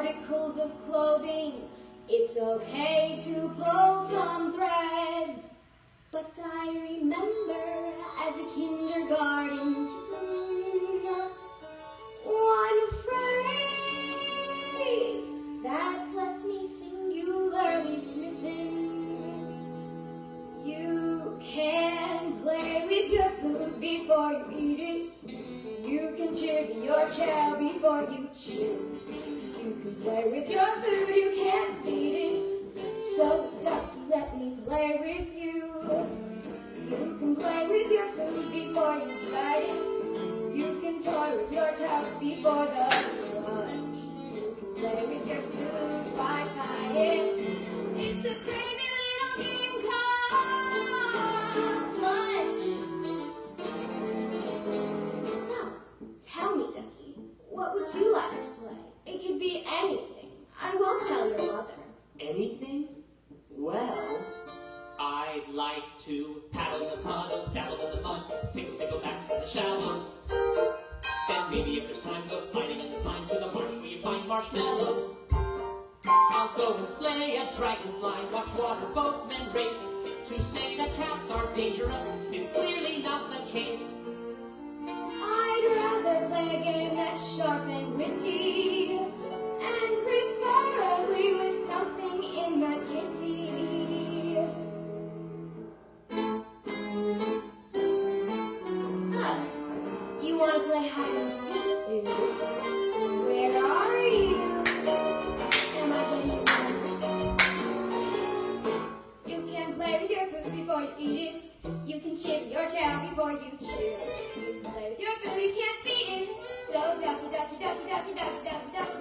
articles of clothing. It's okay to pull some threads. But I remember as a kindergarten kitten, one phrase that left me singularly smitten. You can play with your food before you eat it. You can chew your chow before you chew. You can play with your food, you can't feed it. So ducky, let me play with you. You can play with your food before you bite it. You can toy with your towel before the lunch. You can play with your food, bye-bye it. It's a crazy little game called lunch. So, tell me, Ducky, what would you like to play? It could be anything. I won't tell your mother. Anything? Well, I'd like to paddle in the puddles, dabble in the fun, take a stick go back to the shallows. Then maybe if there's time, go sliding in the slime to the marsh where you find marshmallows. I'll go and slay a dragonfly, watch water boatmen race. To say that cats are dangerous is clearly not the case. I'd rather play a game that's sharp and witty, and preferably with something in the kitty. You want to play hide and seek, do you? Where are you? Am I getting you? You can play with your food before you eat it. You can chip your chow before you chew. You can play with your food, you can't feed it. So ducky, ducky, ducky, ducky, ducky, ducky, ducky.